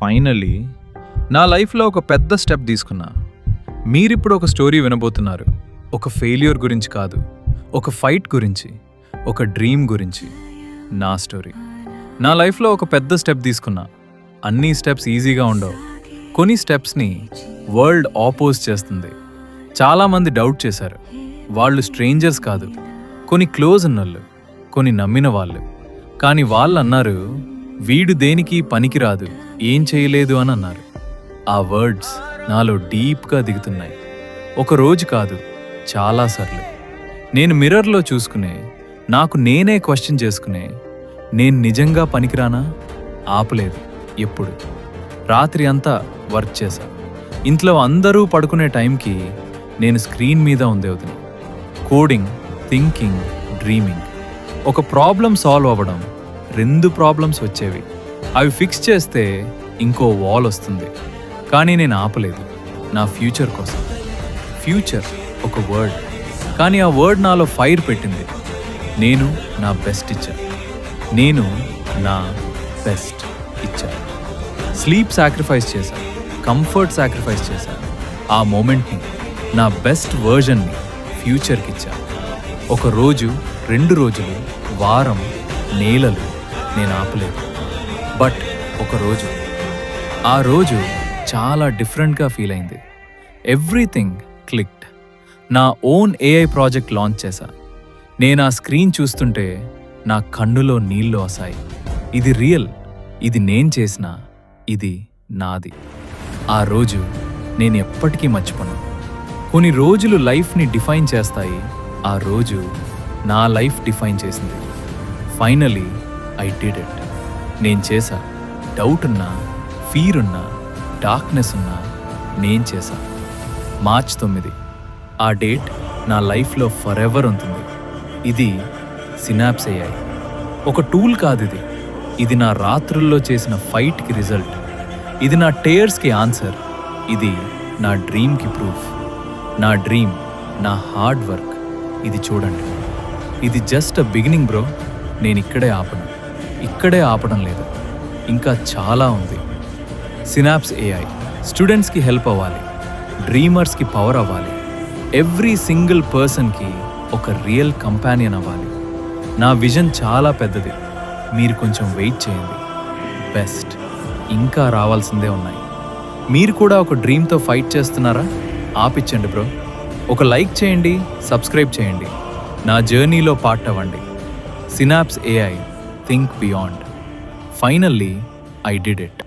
Finally నా లైఫ్లో ఒక పెద్ద స్టెప్ తీసుకున్నా. మీరిప్పుడు ఒక స్టోరీ వినబోతున్నారు. ఒక ఫెయిల్యూర్ గురించి కాదు, ఒక ఫైట్ గురించి, ఒక డ్రీమ్ గురించి. నా స్టోరీ. నా లైఫ్లో ఒక పెద్ద స్టెప్ తీసుకున్నా. అన్ని స్టెప్స్ ఈజీగా ఉండవు. కొన్ని స్టెప్స్ని వరల్డ్ ఆపోజ్ చేస్తుంది. చాలామంది డౌట్ చేశారు. వాళ్ళు స్ట్రేంజర్స్ కాదు, కొన్ని క్లోజ్ ఉన్నోళ్ళు, కొన్ని నమ్మిన వాళ్ళు. కానీ వాళ్ళు అన్నారు, వీడు దేనికి పనికిరాదు, ఏం చేయలేదు అని అన్నారు. ఆ వర్డ్స్ నాలో డీప్గా దిగుతున్నాయి. ఒక రోజు కాదు, చాలాసార్లు. నేను మిర్రర్లో చూసుకునే, నాకు నేనే క్వశ్చన్ చేసుకునే, నేను నిజంగా పనికిరానా? ఆపలేదు ఎప్పుడు. రాత్రి అంతా వర్క్ చేశా. ఇంట్లో అందరూ పడుకునే టైంకి నేను స్క్రీన్ మీద ఉండేవుతుంది. Coding, thinking, dreaming. ఒక ప్రాబ్లం సాల్వ్ అవ్వడం, 2 ప్రాబ్లమ్స్ వచ్చేవి. అవి ఫిక్స్ చేస్తే ఇంకో వాల్ వస్తుంది. కానీ నేను ఆపలేదు. నా ఫ్యూచర్ కోసం. ఫ్యూచర్ ఒక వర్డ్, కానీ ఆ వర్డ్ నాలో ఫైర్ పెట్టింది. నేను నా బెస్ట్ ఇచ్చా. నేను నా బెస్ట్ ఇచ్చా. స్లీప్ సాక్రిఫైస్ చేశా, కంఫర్ట్ సాక్రిఫైస్ చేశా. ఆ మూమెంట్ని, నా బెస్ట్ వర్జన్ని ఫ్యూచర్కి ఇచ్చా. ఒక రోజు, 2 రోజులు, వారం, నెలలు నేను ఆపలేదు. బట్ ఒక రోజు, ఆ రోజు చాలా డిఫరెంట్గా ఫీల్ అయింది. Everything clicked. నా ఓన్ ఏఐ ప్రాజెక్ట్ లాంచ్ చేశా. నేను ఆ స్క్రీన్ చూస్తుంటే నా కన్నులో నీళ్ళు వస్తాయి. ఇది రియల్, ఇది నేను చేసిన, ఇది నాది. ఆ రోజు నేను ఎప్పటికీ మర్చిపోను. కొన్ని రోజులు లైఫ్ని డిఫైన్ చేస్తాయి. ఆ రోజు నా లైఫ్ డిఫైన్ చేసింది. Finally I did it. నేను చేశా. డౌట్ ఉన్నా, ఫీర్ ఉన్నా, డార్క్నెస్ ఉన్నా, నేను చేశా. మార్చ్ 9. ఆ డేట్ నా లైఫ్లో ఫర్ ఎవర్ ఉంటుంది. ఇది సినాప్స్ AI. ఒక టూల్ కాదు ఇది. ఇది నా రాత్రుల్లో చేసిన ఫైట్కి రిజల్ట్. ఇది నా టేర్స్కి ఆన్సర్. ఇది నా డ్రీమ్కి ప్రూఫ్. నా డ్రీమ్, నా హార్డ్ వర్క్. ఇది చూడండి. ఇది జస్ట్ అ బిగినింగ్ బ్రో. నేను ఇక్కడే ఆపడం లేదు. ఇంకా చాలా ఉంది. సినాప్స్ AI స్టూడెంట్స్కి హెల్ప్ అవ్వాలి, డ్రీమర్స్కి పవర్ అవ్వాలి, ఎవ్రీ సింగిల్ పర్సన్కి ఒక రియల్ కంపానియన్ అవ్వాలి. నా విజన్ చాలా పెద్దది. మీరు కొంచెం వెయిట్ చేయండి. బెస్ట్ ఇంకా రావాల్సిందే ఉన్నాయి. మీరు కూడా ఒక డ్రీమ్తో ఫైట్ చేస్తున్నారా? ఆపిచ్చండి బ్రో. ఒక లైక్ చేయండి, సబ్స్క్రైబ్ చేయండి. నా జర్నీలో పార్ట్ అవ్వండి. Synapse AI, think beyond. Finally I did it.